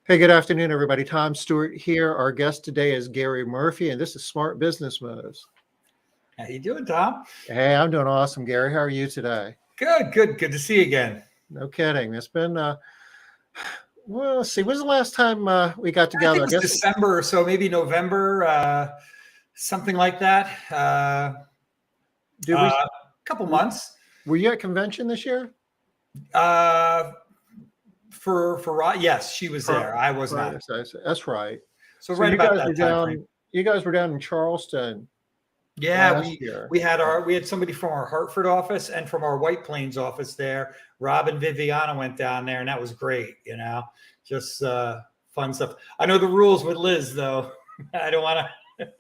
Hey, good afternoon, everybody. Tom Stewart here. Our guest today is Gary Murphy, and this is Smart Business Moves. How you doing, Tom? Hey, I'm doing awesome, Gary. How are you today? Good to see you again. No kidding. It's been, well, let's see. When's the last time we got I think together? it was December or so, maybe November, something like that. Did we, Couple months. were you at convention this year? Yes, she was there. I was not. That's right. So So right you about guys that were time frame. you guys were down in Charleston Yeah, last year. we had somebody from our Hartford office and from our White Plains office there. Rob and Viviana went down there, and that was great. Just fun stuff. I know the rules with Liz, though. I don't want to.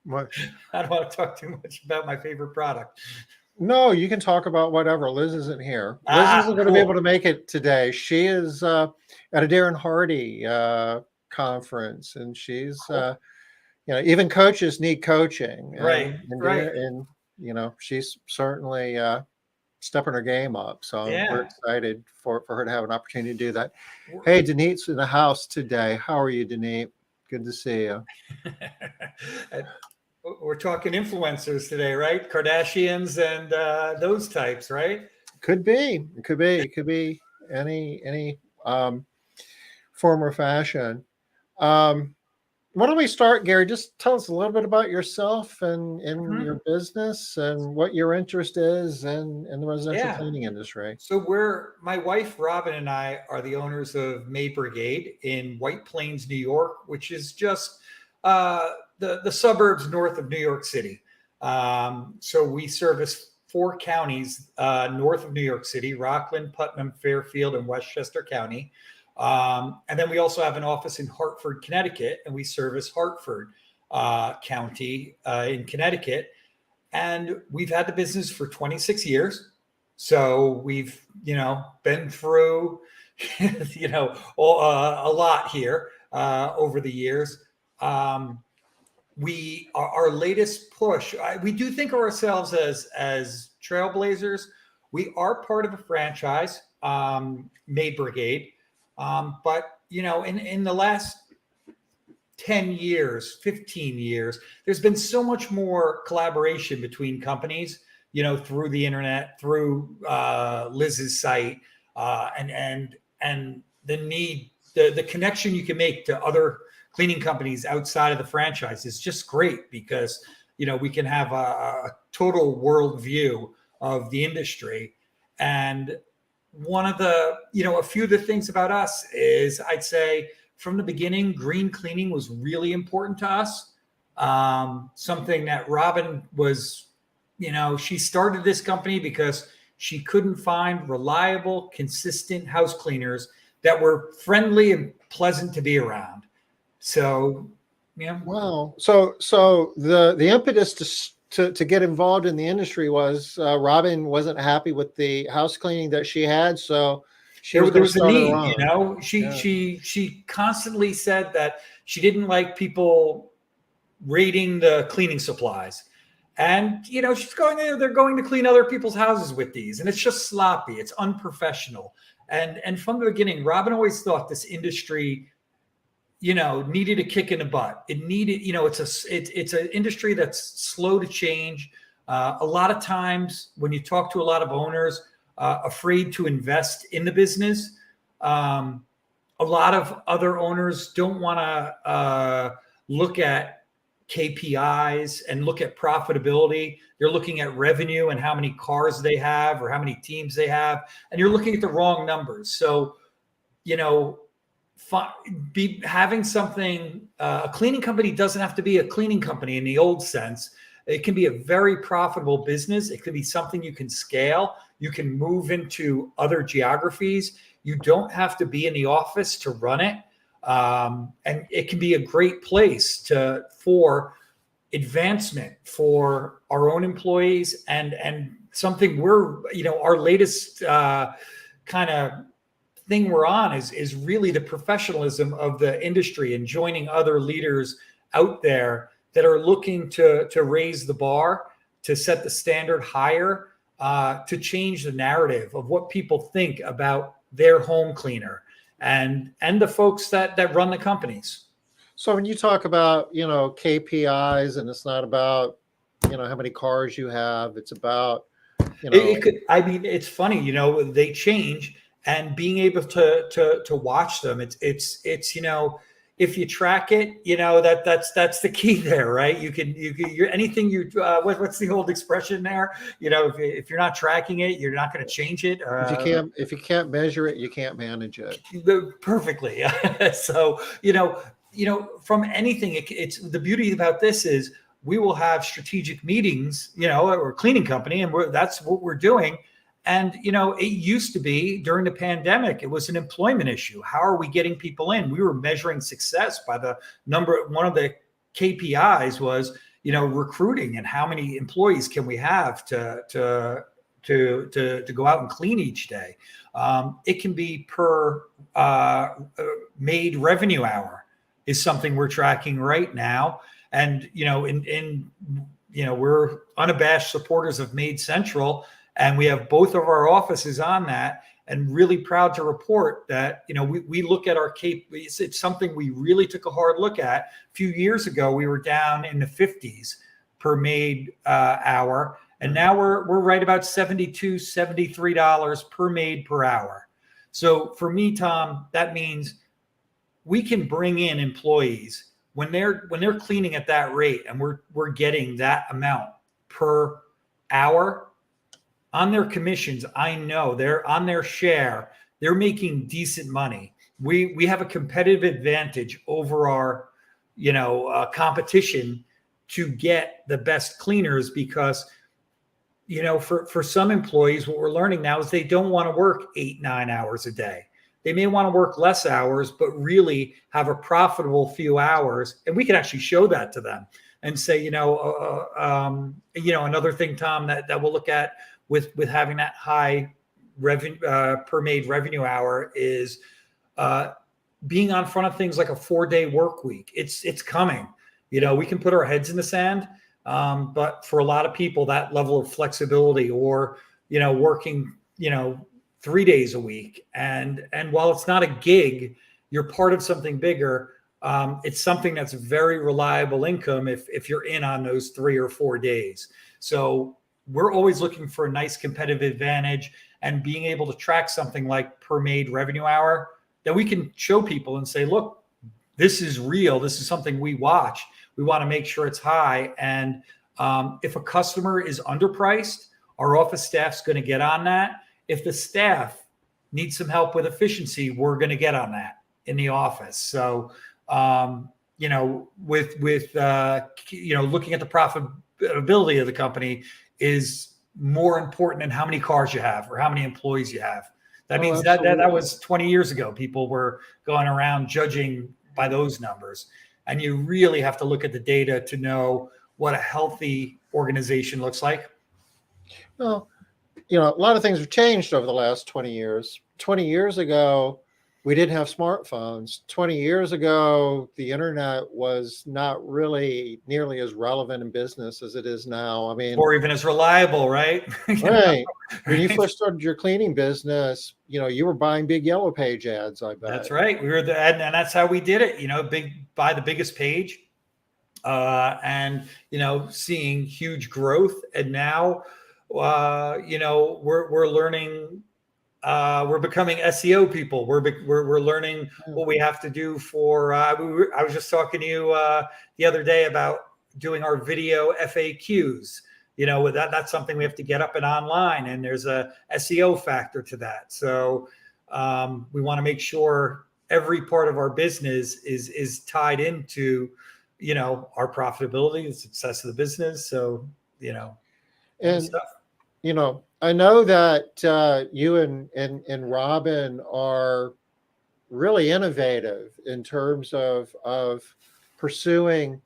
What? I don't want to talk too much about my favorite product. No, you can talk about whatever. Liz isn't here. Liz isn't going to be able to make it today. She is at a Darren Hardy conference, and she's, even coaches need coaching. Right. And she's certainly stepping her game up. So we're excited for her to have an opportunity to do that. Hey, Denit's in the house today. How are you, Denit? Good to see you. We're talking influencers today, right? Kardashians and those types, right? Could be. It could be any form or fashion. Why don't we start, Gary? Just tell us a little bit about yourself and your business and what your interest is in the residential cleaning industry. So my wife, Robin, and I are the owners of Maid Brigade in White Plains, New York, which is just the suburbs north of New York City. So we service 4 counties north of New York City: Rockland, Putnam, Fairfield, and Westchester County. And then we also have an office in Hartford, Connecticut, and we service Hartford County in Connecticut. And we've had the business for 26 years. So we've, been through, a lot here over the years. Our latest push, we do think of ourselves as trailblazers. We are part of a franchise, Maid Brigade. But in the last 10 years, 15 years, there's been so much more collaboration between companies, through the internet, through Liz's site, and the connection you can make to other cleaning companies outside of the franchise is just great because, we can have a total world view of the industry. And one of the, a few of the things about us is, I'd say from the beginning, green cleaning was really important to us. Something that Robin was, she started this company because she couldn't find reliable, consistent house cleaners that were friendly and pleasant to be around. So, Wow. So the impetus to get involved in the industry was Robin wasn't happy with the house cleaning that she had, so there was a need. She constantly said that she didn't like people raiding the cleaning supplies, and she's going there. They're going to clean other people's houses with these, and it's just sloppy. It's unprofessional. And from the beginning, Robin always thought this industry, needed a kick in the butt. It needed, it's an industry that's slow to change. A lot of times when you talk to a lot of owners, afraid to invest in the business, a lot of other owners don't want to look at KPIs and look at profitability. They're looking at revenue and how many cars they have or how many teams they have, and you're looking at the wrong numbers. So, having something, a cleaning company doesn't have to be a cleaning company in the old sense. It can be a very profitable business. It could be something you can scale. You can move into other geographies. You don't have to be in the office to run it. And it can be a great place for advancement for our own employees and something our latest kind of thing we're on is really the professionalism of the industry and joining other leaders out there that are looking to raise the bar, to set the standard higher, to change the narrative of what people think about their home cleaner. and the folks that run the companies. So when you talk about, KPIs, and it's not about, how many cars you have, it's about, It could, I mean, it's funny, they change, and being able to watch them. It's if you track it, that's the key there, right? You're anything what's the old expression there? If you're not tracking it, you're not going to change it. if you can't measure it, you can't manage it. Perfectly. So, from anything, it's the beauty about this is we will have strategic meetings, or cleaning company, and that's what we're doing. And, it used to be during the pandemic, it was an employment issue. How are we getting people in? We were measuring success by the number. One of the KPIs was, recruiting, and how many employees can we have to go out and clean each day. It can be per maid revenue hour is something we're tracking right now. And, we're unabashed supporters of MaidCentral, and we have both of our offices on that, and really proud to report that, we look at our KPIs. It's something we really took a hard look at. A few years ago, we were down in the 50s per maid hour. And now we're right about $72, $73 per maid per hour. So for me, Tom, that means we can bring in employees when they're cleaning at that rate, and we're getting that amount per hour on their commissions. I know they're on their share. They're making decent money. We have a competitive advantage over our competition to get the best cleaners, because for some employees, what we're learning now is they don't want to work 8-9 hours a day. They may want to work less hours, but really have a profitable few hours. And we can actually show that to them and say, another thing, Tom, that we'll look at with having that high revenue per maid revenue hour is being on front of things like a 4-day work week. It's coming. We can put our heads in the sand. But for a lot of people, that level of flexibility, or, working, 3 days a week. And while it's not a gig, you're part of something bigger. It's something that's very reliable income if you're in on those 3 or 4 days. So we're always looking for a nice competitive advantage, and being able to track something like per maid revenue hour that we can show people and say, look, this is real. This is something we watch. We want to make sure it's high. And if a customer is underpriced, our office staff's going to get on that. If the staff needs some help with efficiency, we're going to get on that in the office. So, with looking at the profitability of the company is more important than how many cars you have or how many employees you have. That means that was 20 years ago. People were going around judging by those numbers. And you really have to look at the data to know what a healthy organization looks like. Well, a lot of things have changed over the last 20 years. 20 years ago, we didn't have smartphones. 20 years ago, the internet was not really nearly as relevant in business as it is now. I mean, or even as reliable, right? Right. When you first started your cleaning business, you were buying big yellow page ads, I bet. That's right. We were and that's how we did it. Buy the biggest page, and seeing huge growth. And now, we're learning. We're becoming SEO people. We're learning what we have to do for. I was just talking to you the other day about doing our video FAQs. That's something we have to get up and online, and there's a SEO factor to that. So we want to make sure every part of our business is tied into our profitability, the success of the business. So and stuff. I know that you and Robin are really innovative in terms of pursuing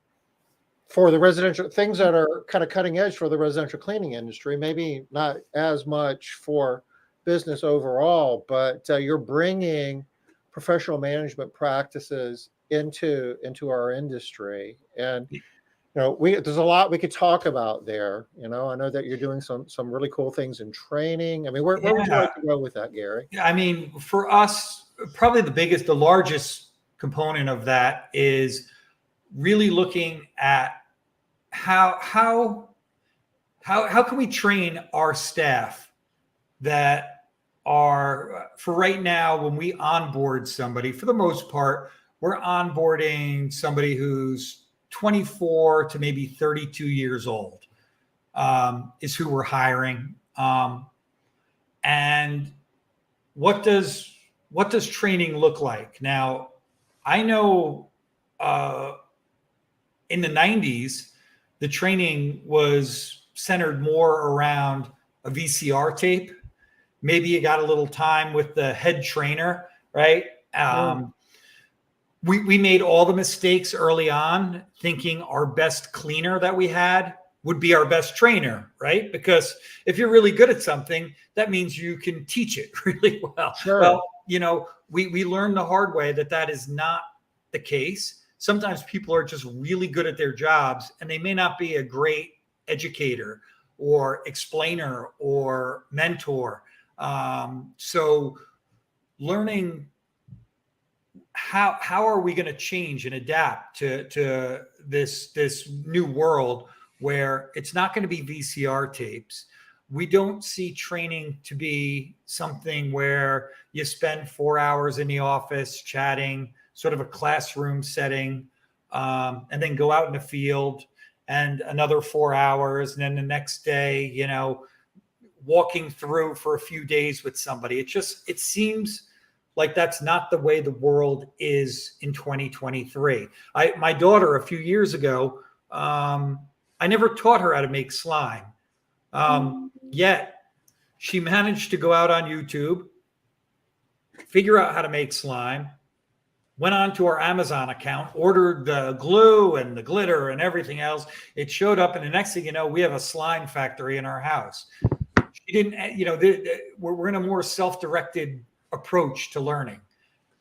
for the residential things that are kind of cutting edge for the residential cleaning industry. Maybe not as much for business overall, but you're bringing professional management practices into our industry. And there's a lot we could talk about there. I know that you're doing some really cool things in training. I mean, where would you like to go with that, Gary? I mean, for us, probably the largest component of that is really looking at how can we train our staff that are, for right now, when we onboard somebody, for the most part, we're onboarding somebody who's 24 to maybe 32 years old, is who we're hiring. And what does training look like? Now, I know in the 90s, the training was centered more around a VCR tape. Maybe you got a little time with the head trainer, right? We made all the mistakes early on, thinking our best cleaner that we had would be our best trainer, right? Because if you're really good at something, that means you can teach it really well. Sure. Well, we learned the hard way that is not the case. Sometimes people are just really good at their jobs, and they may not be a great educator or explainer or mentor. So learning how are we going to change and adapt to this new world where it's not going to be VCR tapes. We don't see training to be something where you spend 4 hours in the office chatting, sort of a classroom setting, and then go out in the field and another 4 hours. And then the next day, walking through for a few days with somebody. It seems like that's not the way the world is in 2023. My daughter, a few years ago, I never taught her how to make slime. Yet she managed to go out on YouTube, figure out how to make slime, went on to our Amazon account, ordered the glue and the glitter and everything else. It showed up, and the next thing you know, we have a slime factory in our house. She didn't, we're in a more self-directed approach to learning,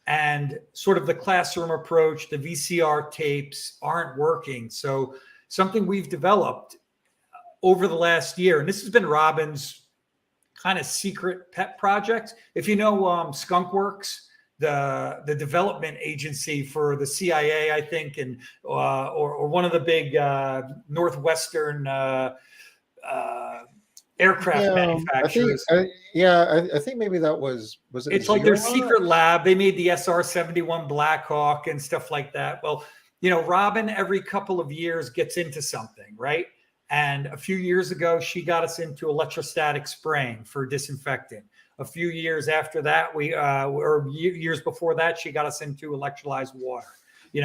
and sort of the classroom approach, the VCR tapes aren't working. So something we've developed over the last year, and this has been Robin's kind of secret pet project. If you know Skunkworks, the development agency for the CIA, I think, and or one of the big Northwestern aircraft manufacturers. I think maybe that was it. It's like their secret lab. They made the SR-71 Blackhawk and stuff like that. Well, Robin every couple of years gets into something, right? And a few years ago, she got us into electrostatic spraying for disinfectant. A few years after that, or years before that, she got us into electrolyzed water.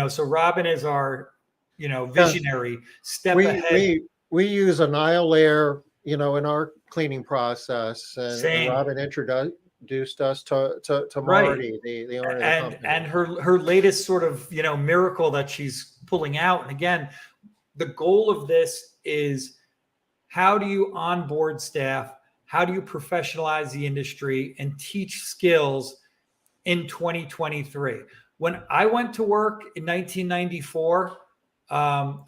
So Robin is our, visionary step ahead. We use Annihilator, in our cleaning process, and Robin introduced us to Marty, the owner of the company. And her latest sort of, miracle that she's pulling out. And again, the goal of this is, how do you onboard staff? How do you professionalize the industry and teach skills in 2023? When I went to work in 1994,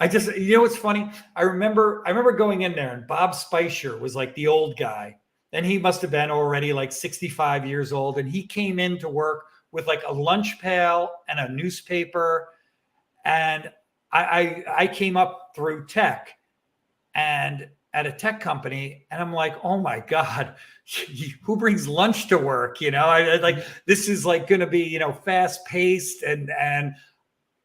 it's funny. I remember going in there, and Bob Spicer was like the old guy, and he must have been already like 65 years old. And he came in to work with like a lunch pail and a newspaper. And I came up through tech, and at a tech company, and I'm like, oh my God, who brings lunch to work? This is like going to be, fast paced. And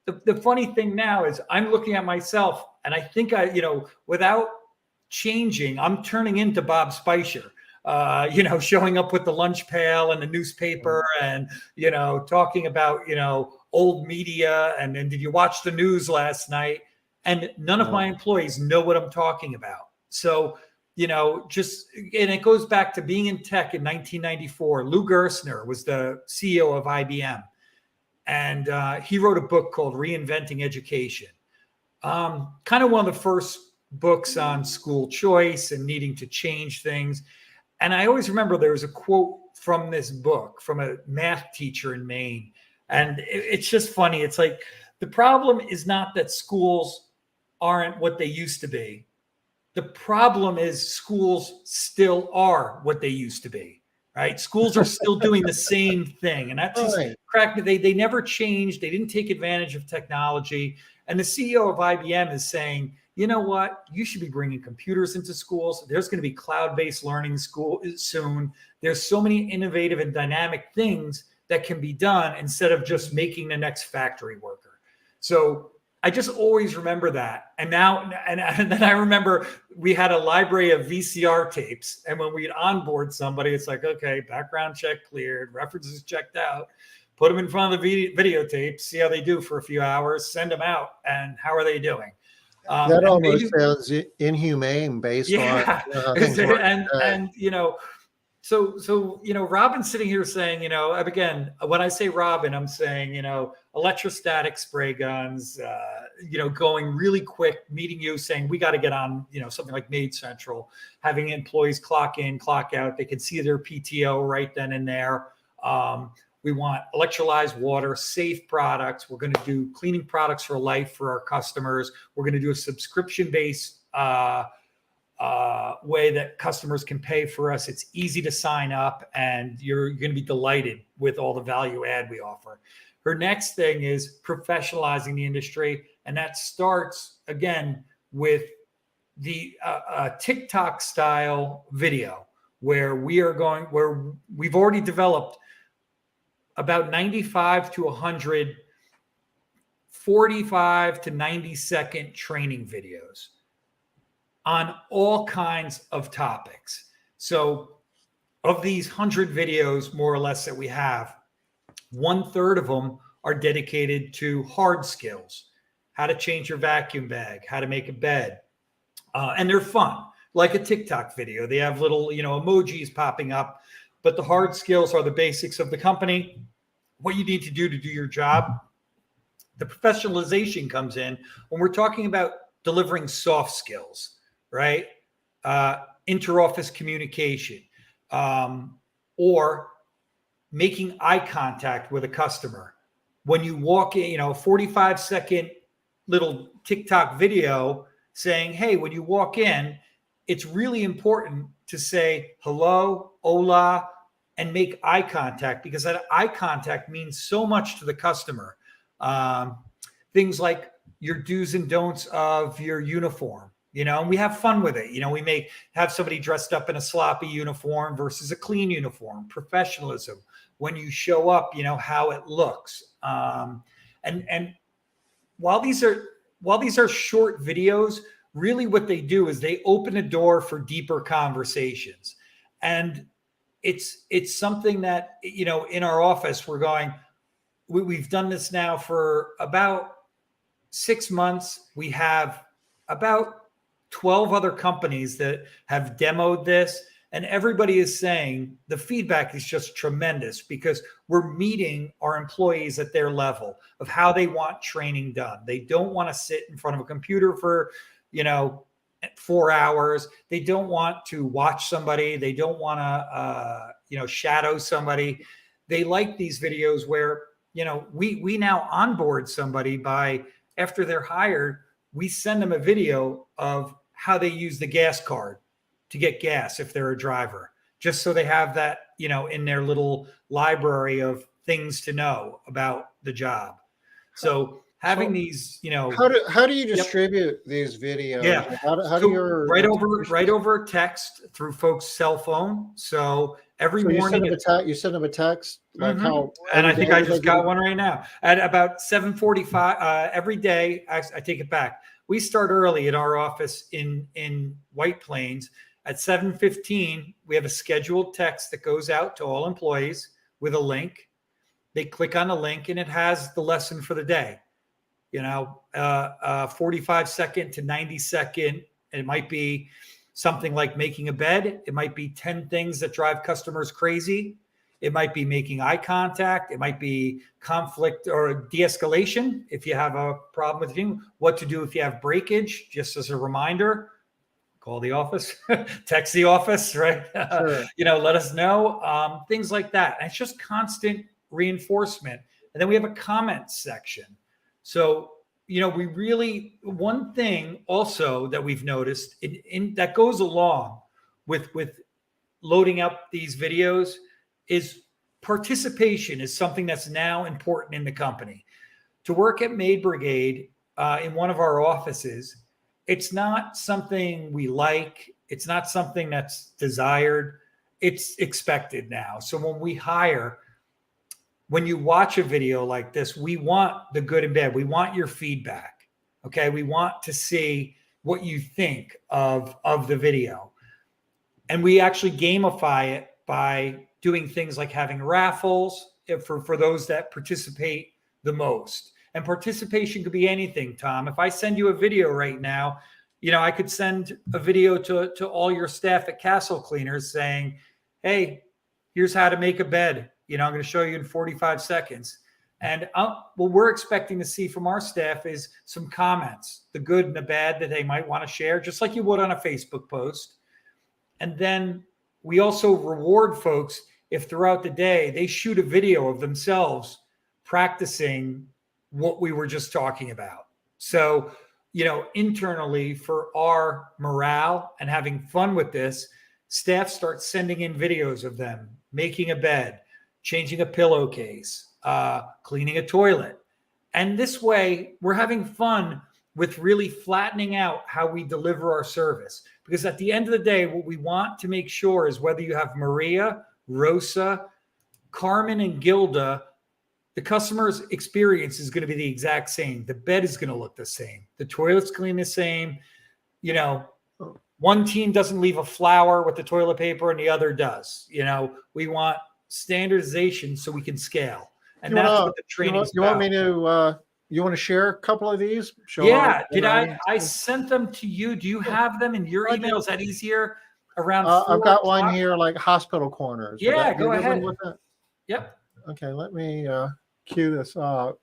the funny thing now is I'm looking at myself, and I think without changing, I'm turning into Bob Spicer, showing up with the lunch pail and the newspaper, and, talking about, old media. And did you watch the news last night? And none of my employees know what I'm talking about. So, and it goes back to being in tech in 1994. Lou Gerstner was the CEO of IBM. And he wrote a book called Reinventing Education. Kind of one of the first books on school choice and needing to change things. And I always remember there was a quote from this book from a math teacher in Maine. And it's just funny. It's like, the problem is not that schools aren't what they used to be. The problem is schools still are what they used to be. right? Schools are still doing the same thing. And that just Right. cracked me. They never changed. They didn't take advantage of technology. And the CEO of IBM is saying, you know what? You should be bringing computers into schools. There's going to be cloud-based learning school soon. There's so many innovative and dynamic things that can be done instead of just making the next factory worker. So I just always remember that. And now, and then I remember we had a library of VCR tapes. And when we'd onboard somebody, it's like, okay, background check cleared, references checked out, put them in front of the videotape, see how they do for a few hours, send them out. And how are they doing? That almost sounds inhumane based on how things work. And so Robin's sitting here saying, again, when I say Robin, I'm saying, electrostatic spray guns, going really quick, meeting you, saying we got to get on, something like MaidCentral, having employees clock in, clock out. They can see their PTO right then and there. We want electrolyzed water, safe products. We're going to do cleaning products for life for our customers. We're going to do a subscription-based way that customers can pay for us. It's easy to sign up, and you're going to be delighted with all the value add we offer. Her next thing is professionalizing the industry, and that starts again with the TikTok style video where we've already developed about 95 to 100 45 to 90 second training videos on all kinds of topics. So of these 100 videos, more or less, that we have, 1/3 of them are dedicated to hard skills, how to change your vacuum bag, how to make a bed. And they're fun, like a TikTok video. They have little, emojis popping up, but the hard skills are the basics of the company, what you need to do your job. The professionalization comes in when we're talking about delivering soft skills, right? Interoffice communication, or making eye contact with a customer. When you walk in, 45-second little TikTok video saying, hey, when you walk in, it's really important to say hello, hola, and make eye contact, because that eye contact means so much to the customer. Things like your do's and don'ts of your uniform, and we have fun with it. We may have somebody dressed up in a sloppy uniform versus a clean uniform, professionalism. When you show up, how it looks. And while these are short videos, really what they do is they open a door for deeper conversations. And it's something that, in our office, we've done this now for about 6 months. We have about 12 other companies that have demoed this, and everybody is saying the feedback is just tremendous, because we're meeting our employees at their level of how they want training done. They don't want to sit in front of a computer for, 4 hours. They don't want to watch somebody. They don't want to, shadow somebody. They like these videos where, we now onboard somebody by, after they're hired, we send them a video of how they use the gas card to get gas if they're a driver, just so they have that, in their little library of things to know about the job. So having these, how do you distribute these videos? Yeah. How do you right over text through folks' cell phone. So every morning you send them a text, like how? And I think I just got one right now at about 7:45 every day. I take it back. We start early at our office in White Plains. At 7:15, we have a scheduled text that goes out to all employees with a link. They click on the link and it has the lesson for the day. 45-second to 90-second. It might be something like making a bed. It might be 10 things that drive customers crazy. It might be making eye contact. It might be conflict or de-escalation if you have a problem with you. What to do if you have breakage, just as a reminder. Call the office, text the office, right? Sure. Let us know. Things like that. And it's just constant reinforcement. And then we have a comment section. So, one thing also that we've noticed in that goes along with loading up these videos is participation is something that's now important in the company. To work at Maid Brigade in one of our offices, it's not something we like. It's not something that's desired. It's expected now. So when we hire, when you watch a video like this, we want the good and bad. We want your feedback. Okay. We want to see what you think of the video. And we actually gamify it by doing things like having raffles for those that participate the most. And participation could be anything, Tom. If I send you a video right now, I could send a video to all your staff at Castle Cleaners saying, hey, here's how to make a bed. I'm going to show you in 45 seconds. And what we're expecting to see from our staff is some comments, the good and the bad that they might want to share, just like you would on a Facebook post. And then we also reward folks if throughout the day they shoot a video of themselves practicing what we were just talking about. So, internally for our morale and having fun with this, staff start sending in videos of them making a bed, changing a pillowcase, cleaning a toilet. And this way we're having fun with really flattening out how we deliver our service. Because at the end of the day, what we want to make sure is whether you have Maria, Rosa, Carmen, and Gilda, the customer's experience is going to be the exact same. The bed is going to look the same. The toilet's clean the same. One team doesn't leave a flower with the toilet paper and the other does. We want standardization so we can scale. And that's what the training is about. You want to share a couple of these? Yeah. I sent them to you. Do you have them in your email? Is that easier? Around I've got one here, like hospital corners. Yeah, go ahead. Yep. Okay, let me cue this up.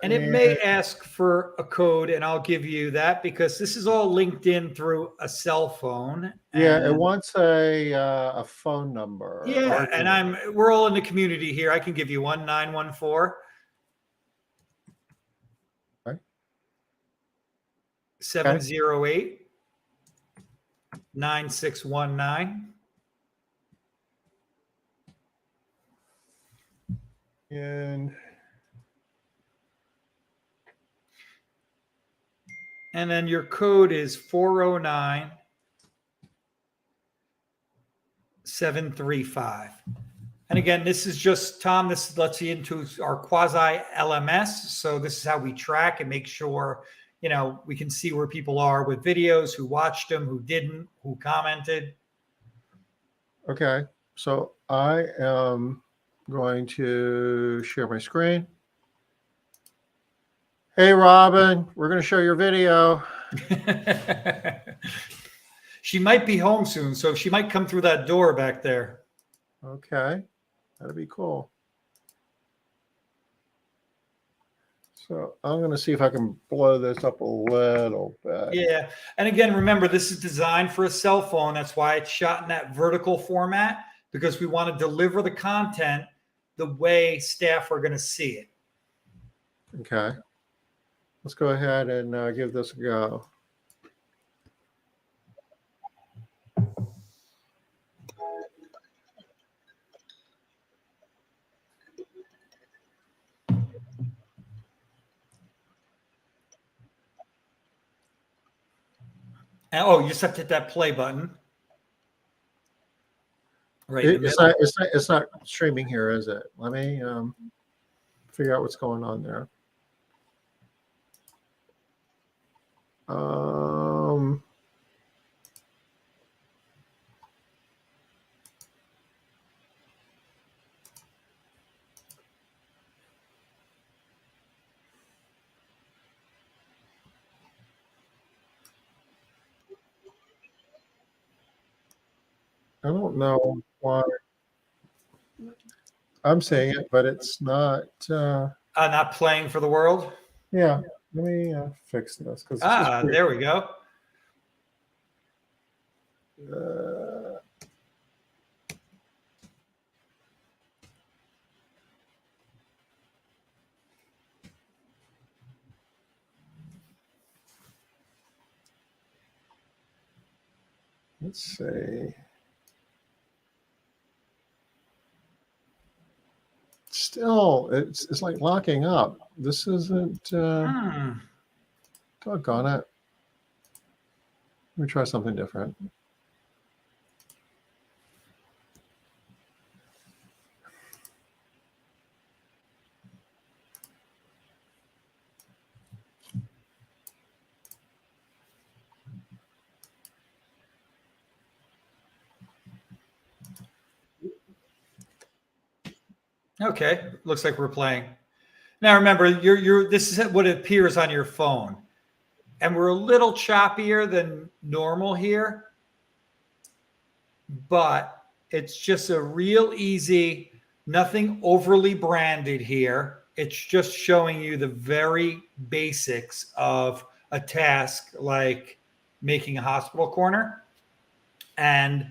And it may ask for a code, and I'll give you that because this is all linked in through a cell phone. Yeah, it wants a phone number. Yeah, and we're all in the community here. I can give you 1914 708 9619. And then your code is 409 735. And again, this is just, Tom, this lets you into our quasi LMS. So this is how we track and make sure, we can see where people are with videos, who watched them, who didn't, who commented. Okay. So I am going to share my screen. Hey, Robin, we're going to show your video. She might be home soon, so she might come through that door back there. Okay. That'd be cool. So I'm going to see if I can blow this up a little bit. Yeah. And again, remember, this is designed for a cell phone. That's why it's shot in that vertical format, because we want to deliver the content the way staff are going to see it. Okay. Let's go ahead and give this a go. Oh, you just have to hit that play button. Right. It's not streaming here, is it? Let me figure out what's going on there. I don't know why I'm saying it, but it's not. Not playing for the world. Yeah, let me fix this. There we go. Let's see. Still, it's like locking up. This isn't, doggone it. Let me try something different. Okay, looks like we're playing. Now remember, this is what appears on your phone. And we're a little choppier than normal here, but it's just a real easy, nothing overly branded here. It's just showing you the very basics of a task like making a hospital corner. And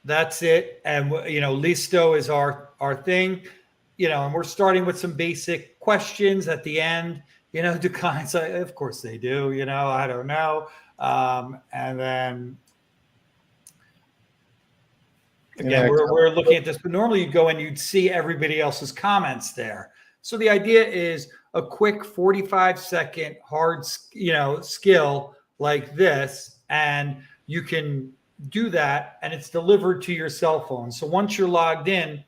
that's it. And, Listo is our thing, and we're starting with some basic questions at the end. Do clients, of course they do, I don't know. And then again, we're looking at this, but normally you'd go and you'd see everybody else's comments there. So the idea is a quick 45-second hard, skill like this, and you can do that, and it's delivered to your cell phone. So once you're logged in,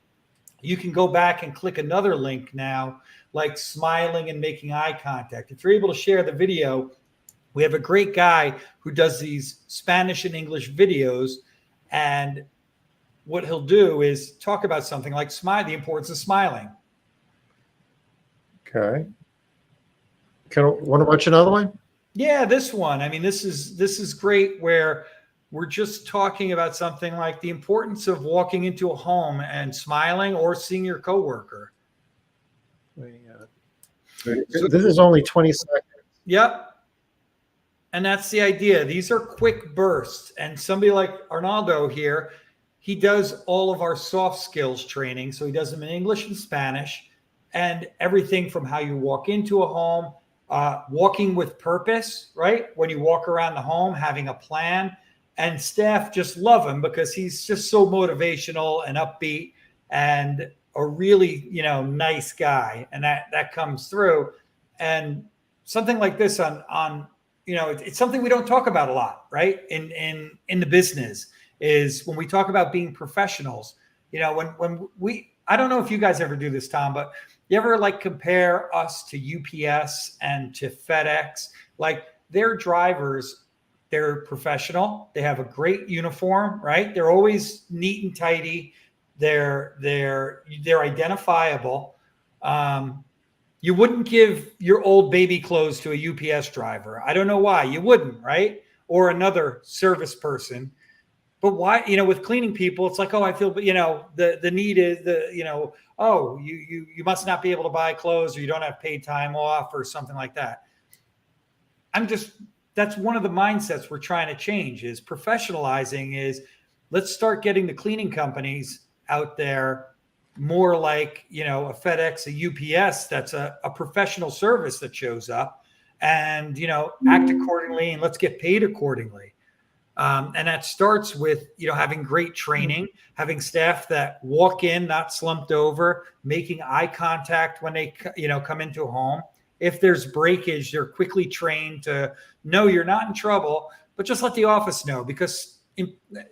you can go back and click another link now, like smiling and making eye contact. If you're able to share the video, we have a great guy who does these Spanish and English videos, and what he'll do is talk about something like the importance of smiling. Okay. Want to watch another one? Yeah, this one. I mean, this is great, where we're just talking about something like the importance of walking into a home and smiling, or seeing your coworker. This is only 20 seconds. Yep. And that's the idea. These are quick bursts. And somebody like Arnaldo here, he does all of our soft skills training. So he does them in English and Spanish, and everything from how you walk into a home, walking with purpose, right? When you walk around the home, having a plan. And staff just love him because he's just so motivational and upbeat, and a really, nice guy. And that comes through. And something like this on it's something we don't talk about a lot, right? In the business, is when we talk about being professionals. When I don't know if you guys ever do this, Tom, but you ever compare us to UPS and to FedEx? Like, their drivers, they're professional. They have a great uniform, right? They're always neat and tidy. They're identifiable. You wouldn't give your old baby clothes to a UPS driver. I don't know why you wouldn't, right? Or another service person. But why, with cleaning people, it's like, oh, I feel, the need is oh, you must not be able to buy clothes, or you don't have paid time off, or something like that. That's one of the mindsets we're trying to change, is professionalizing, is let's start getting the cleaning companies out there more like, a FedEx, a UPS, that's a professional service that shows up, and, act accordingly, and let's get paid accordingly. And that starts with, having great training, having staff that walk in, not slumped over, making eye contact when they, come into a home. If there's breakage, they're quickly trained to know you're not in trouble, but just let the office know, because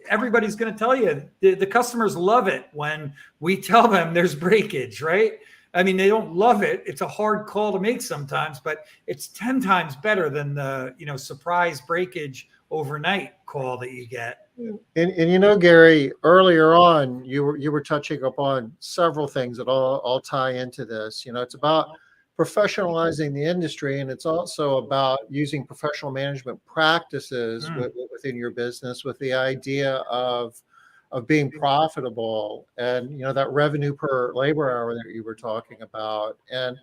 everybody's going to tell you, the customers love it when we tell them there's breakage, right? I mean, they don't love it. It's a hard call to make sometimes, but it's 10 times better than the, surprise breakage overnight call that you get. And Gary, earlier on, you were touching upon several things that all tie into this. It's about professionalizing the industry, and it's also about using professional management practices within your business, with the idea of being profitable, and that revenue per labor hour that you were talking about, and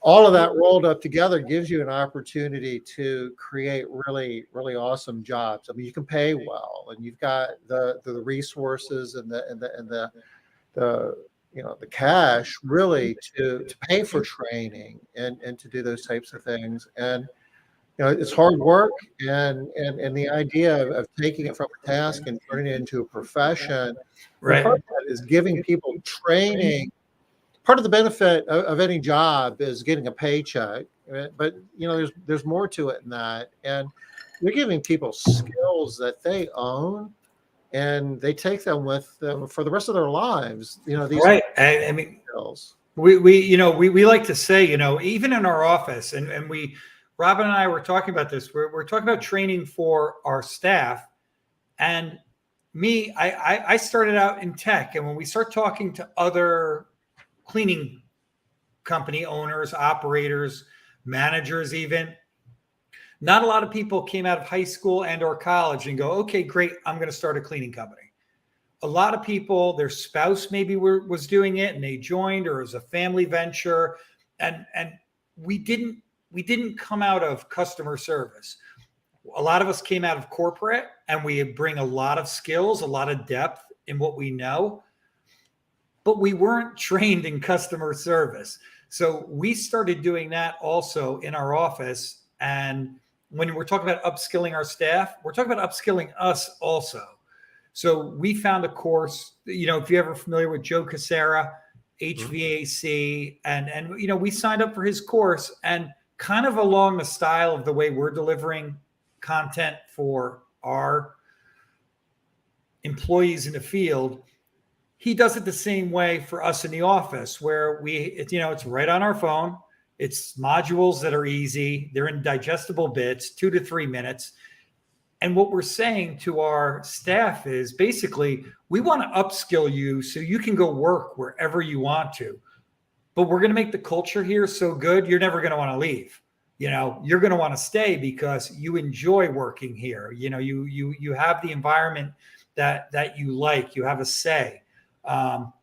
all of that rolled up together gives you an opportunity to create really, really awesome jobs. I mean, you can pay well, and you've got the resources and the cash, really, to pay for training and to do those types of things. And it's hard work, and the idea of taking it from a task and turning it into a profession. And Right. part of that is giving people training. Part of the benefit of any job is getting a paycheck, but there's more to it than that. And you're giving people skills that they own, and they take them with them for the rest of their lives. These Right. I mean, skills. we like to say, even in our office, and Robin and I were talking about this. We're talking about training for our staff, and I started out in tech, and when we start talking to other cleaning company owners, operators, managers, even, not a lot of people came out of high school and or college and go, okay, great, I'm going to start a cleaning company. A lot of people, their spouse maybe was doing it and they joined, or as a family venture. And we didn't come out of customer service. A lot of us came out of corporate, and we bring a lot of skills, a lot of depth in what we know, but we weren't trained in customer service. So we started doing that also in our office. And when we're talking about upskilling our staff, we're talking about upskilling us also. So we found a course, if you're ever familiar with Joe Casera, HVAC, and we signed up for his course, and kind of along the style of the way we're delivering content for our employees in the field, he does it the same way for us in the office, where it's right on our phone. It's modules that are easy. They're in digestible bits, 2 to 3 minutes. And what we're saying to our staff is basically, we want to upskill you so you can go work wherever you want to. But we're going to make the culture here so good, you're never going to want to leave. You're going to want to stay because you enjoy working here. You have the environment that you like. You have a say.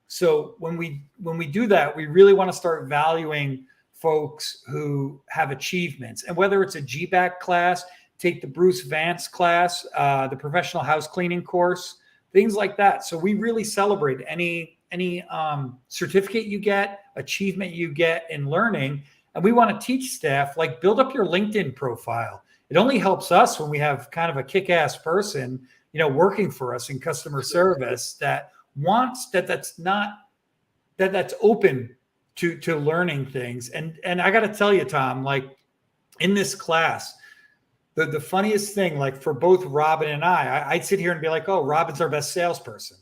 So when we do that, we really want to start valuing folks who have achievements, and whether it's a GBAC class, take the Bruce Vance class, the professional house cleaning course, things like that. So we really celebrate any certificate you get, achievement you get in learning. And we want to teach staff, build up your LinkedIn profile. It only helps us when we have kind of a kick-ass person, working for us in customer service that wants that's open to learning things. And I got to tell you, Tom, in this class, the funniest thing, for both Robin and I'd sit here and be like, oh, Robin's our best salesperson,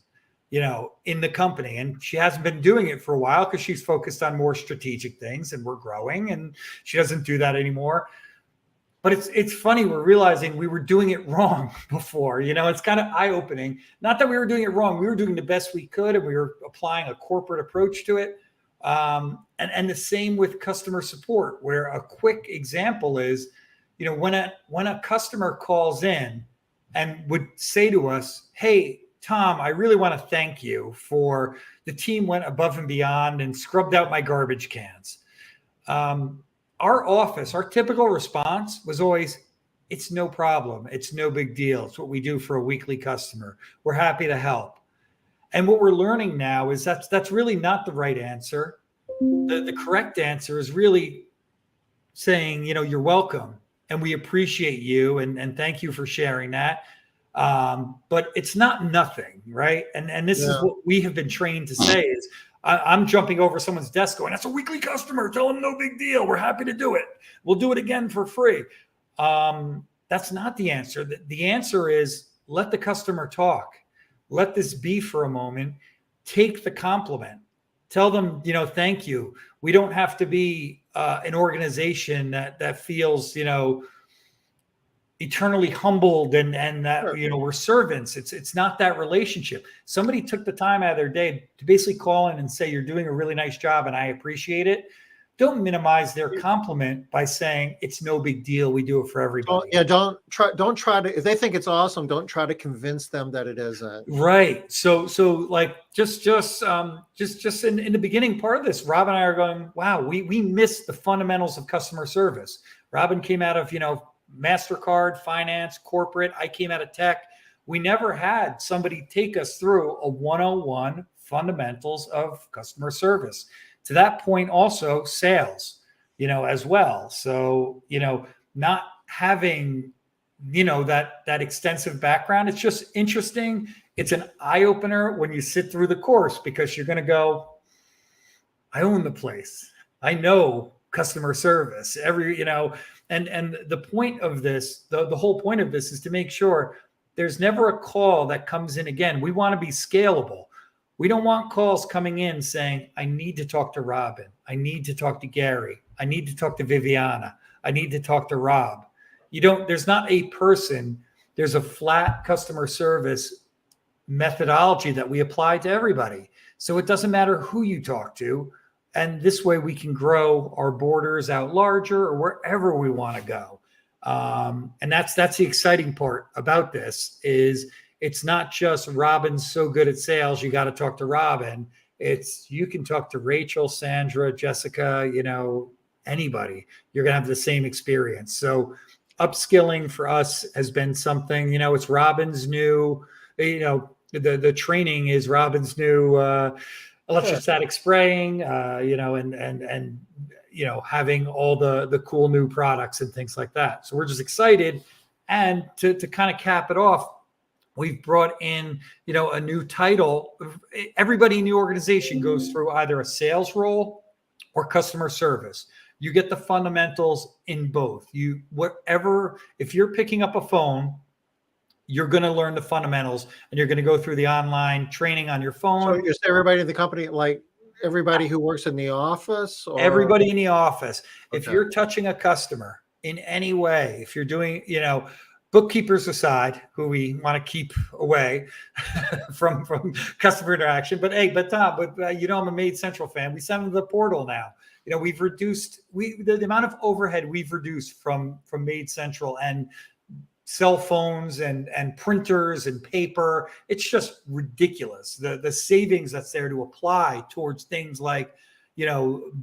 in the company. And she hasn't been doing it for a while because she's focused on more strategic things, and we're growing, and she doesn't do that anymore. But it's funny, we're realizing we were doing it wrong before. It's kind of eye-opening. Not that we were doing it wrong. We were doing the best we could, and we were applying a corporate approach to it. And the same with customer support, where a quick example is, when a customer calls in and would say to us, hey, Tom, I really want to thank you for the team went above and beyond and scrubbed out my garbage cans. Our office, our typical response was always, it's no problem. It's no big deal. It's what we do for a weekly customer. We're happy to help. And what we're learning now is that's really not the right answer. The correct answer is really saying, you're welcome, and we appreciate you, and thank you for sharing that. But it's not nothing, right? And this is what we have been trained to say is, I'm jumping over someone's desk going, that's a weekly customer. Tell them no big deal. We're happy to do it. We'll do it again for free. That's not the answer. The answer is, let the customer talk. Let this be for a moment. Take the compliment. Tell them, thank you. We don't have to be an organization that feels, eternally humbled and that, Sure. we're servants. It's not that relationship. Somebody took the time out of their day to basically call in and say, you're doing a really nice job and I appreciate it. Don't minimize their compliment by saying it's no big deal. We do it for everybody. Don't try to, if they think it's awesome, don't try to convince them that it isn't. Right. So just in the beginning part of this, Rob and I are going, wow, we missed the fundamentals of customer service. Robin came out of, MasterCard, finance, corporate. I came out of tech. We never had somebody take us through a 101 fundamentals of customer service. To that point, also sales, as well. So, not having, that extensive background. It's just interesting. It's an eye opener when you sit through the course, because you're going to go, I own the place. I know customer service, and the point of this, the whole point of this is to make sure there's never a call that comes in again. We want to be scalable. We don't want calls coming in saying, I need to talk to Robin. I need to talk to Gary. I need to talk to Viviana. I need to talk to Rob. There's not a person. There's a flat customer service methodology that we apply to everybody. So it doesn't matter who you talk to. And this way we can grow our borders out larger or wherever we want to go. And that's the exciting part about this is it's not just Robin's so good at sales, you got to talk to Robin. It's you can talk to Rachel, Sandra, Jessica, anybody. You're going to have the same experience. So upskilling for us has been something, it's Robin's new, the training is Robin's new electrostatic spraying, and having all the cool new products and things like that. So we're just excited. And to kind of cap it off, we've brought in, a new title. Everybody in the organization goes through either a sales role or customer service. You get the fundamentals in both. If you're picking up a phone, you're going to learn the fundamentals, and you're going to go through the online training on your phone. So you say everybody in the company, like everybody who works in the office? Or? Everybody in the office. Okay. If you're touching a customer in any way, if you're doing, bookkeepers aside, who we want to keep away from customer interaction. But hey, Tom, I'm a MaidCentral fan. We send them to the portal now. We've reduced the amount of overhead we've reduced from MaidCentral and cell phones and printers and paper. It's just ridiculous. The savings that's there to apply towards things like,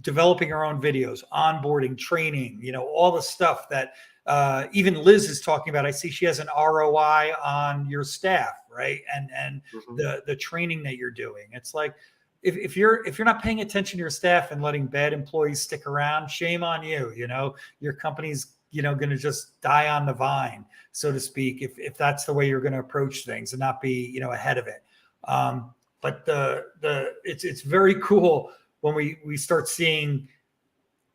developing our own videos, onboarding, training, all the stuff that even Liz is talking about. I see she has an ROI on your staff, right? And the training that you're doing. It's like, if you're not paying attention to your staff and letting bad employees stick around, shame on you. Your company's going to just die on the vine, so to speak, if that's the way you're going to approach things and not be ahead of it. But it's very cool when we start seeing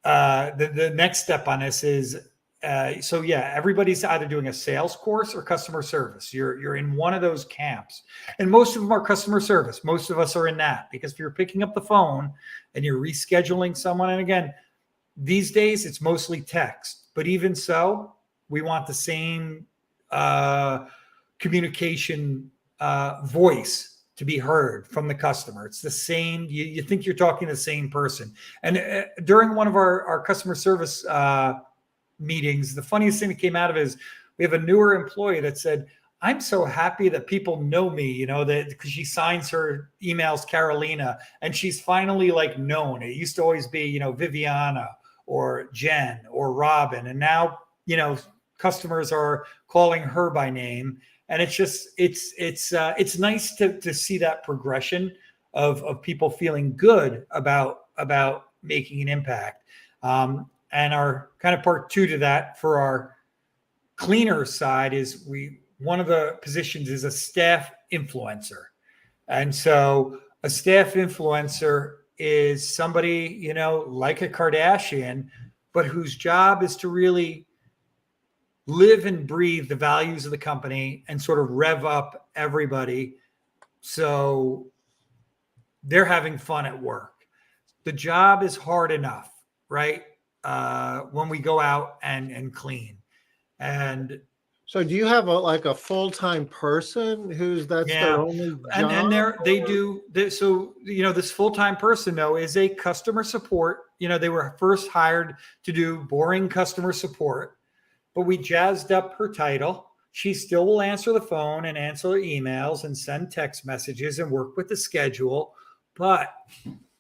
the next step on this is everybody's either doing a sales course or customer service. You're in one of those camps, and most of them are customer service. Most of us are in that, because if you're picking up the phone and you're rescheduling someone, and again, these days it's mostly text, but even so, we want the same communication voice to be heard from the customer. It's the same. You think you're talking to the same person. And during one of our customer service meetings, the funniest thing that came out of it is we have a newer employee that said, I'm so happy that people know me, that because she signs her emails Carolina, and she's finally known. It used to always be, Viviana or Jen or Robin. And now, customers are calling her by name. And it's just, it's nice to see that progression of people feeling good about making an impact. And our kind of part two to that for our cleaner side is one of the positions is a staff influencer. And so a staff influencer is somebody, like a Kardashian, but whose job is to really live and breathe the values of the company and sort of rev up everybody so they're having fun at work. The job is hard enough, right? When we go out and clean. And so do you have a full-time person that's their only job? And they do this. So, this full-time person though is a customer support. They were first hired to do boring customer support, but we jazzed up her title. She still will answer the phone and answer emails and send text messages and work with the schedule, but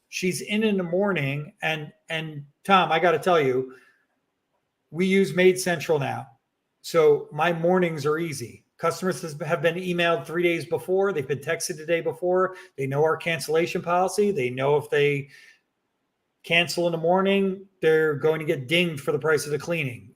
she's in the morning. And Tom, I got to tell you, we use MaidCentral now. So my mornings are easy. Customers have been emailed 3 days before. They've been texted the day before. They know our cancellation policy. They know if they cancel in the morning, they're going to get dinged for the price of the cleaning.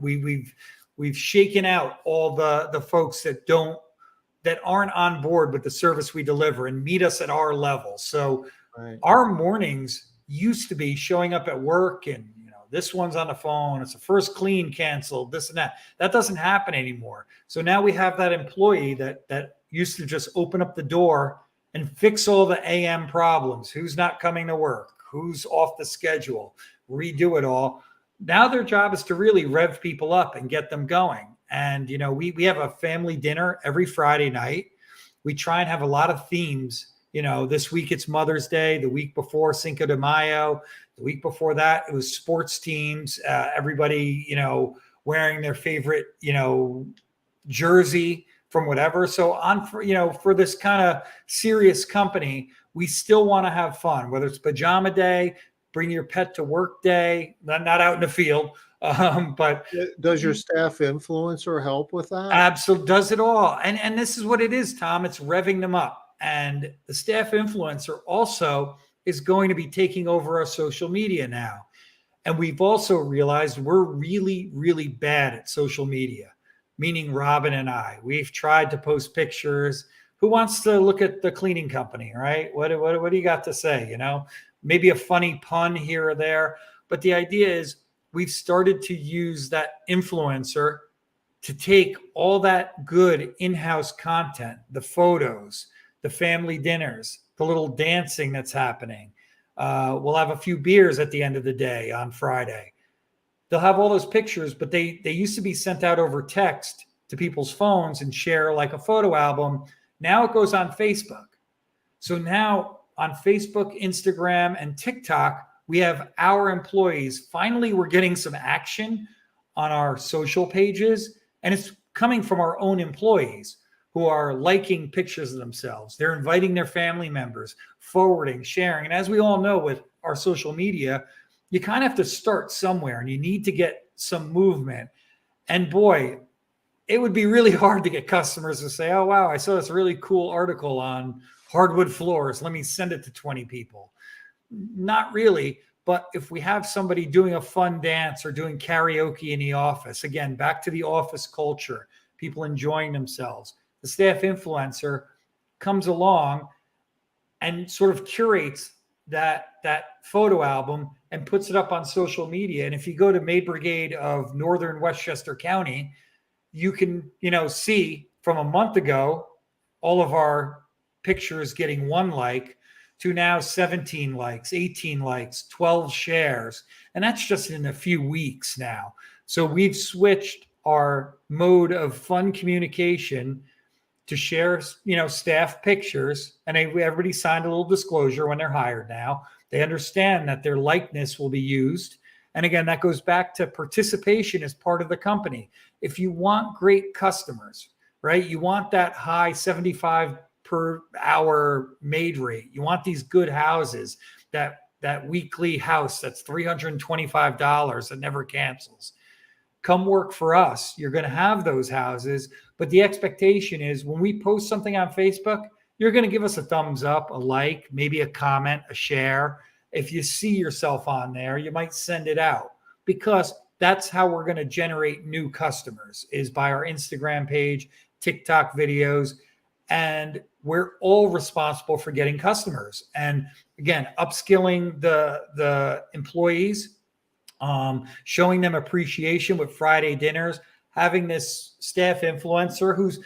We've shaken out all the folks that aren't on board with the service we deliver and meet us at our level. So Right. our mornings used to be showing up at work and, this one's on the phone. It's the first clean canceled, this and that. That doesn't happen anymore. So now we have that employee that used to just open up the door and fix all the AM problems. Who's not coming to work? Who's off the schedule? Redo it all. Now their job is to really rev people up and get them going. And, we have a family dinner every Friday night. We try and have a lot of themes. This week it's Mother's Day. The week before, Cinco de Mayo. The week before that, it was sports teams. Everybody, wearing their favorite, jersey from whatever. So for this kind of serious company, we still want to have fun, whether it's pajama day, bring your pet to work day, not out in the field. But does your staff influencer help with that? Absolutely, does it all. And this is what it is, Tom. It's revving them up. And the staff influencer also is going to be taking over our social media now. And we've also realized we're really, really bad at social media, meaning Robin and I. We've tried to post pictures. Who wants to look at the cleaning company, right? What do you got to say? Maybe a funny pun here or there. But the idea is we've started to use that influencer to take all that good in-house content, the photos, the family dinners, the little dancing that's happening. We'll have a few beers at the end of the day on Friday. They'll have all those pictures, but they used to be sent out over text to people's phones and share like a photo album. Now it goes on Facebook. So now on Facebook, Instagram, and TikTok, we have our employees. Finally, we're getting some action on our social pages, and it's coming from our own employees who are liking pictures of themselves. They're inviting their family members, forwarding, sharing. And as we all know with our social media, you kind of have to start somewhere and you need to get some movement. And boy, it would be really hard to get customers to say, oh, wow, I saw this really cool article on hardwood floors. Let me send it to 20 people. Not really. But if we have somebody doing a fun dance or doing karaoke in the office, again, back to the office culture, people enjoying themselves, the staff influencer comes along and sort of curates that photo album and puts it up on social media. And if you go to Maid Brigade of Northern Westchester County, you can, see from a month ago, all of our pictures getting 1 like to now 17 likes, 18 likes, 12 shares. And that's just in a few weeks now. So we've switched our mode of fun communication to share, staff pictures. And everybody signed a little disclosure when they're hired now. They understand that their likeness will be used. And again, that goes back to participation as part of the company. If you want great customers, right? You want that high 75 per hour maid rate. You want these good houses, that weekly house that's $325 that never cancels. Come work for us. You're going to have those houses. But the expectation is when we post something on Facebook, you're going to give us a thumbs up, a like, maybe a comment, a share. If you see yourself on there, you might send it out, because that's how we're going to generate new customers, is by our Instagram page, TikTok videos, and we're all responsible for getting customers. And again, upskilling the employees, showing them appreciation with Friday dinners, having this staff influencer who's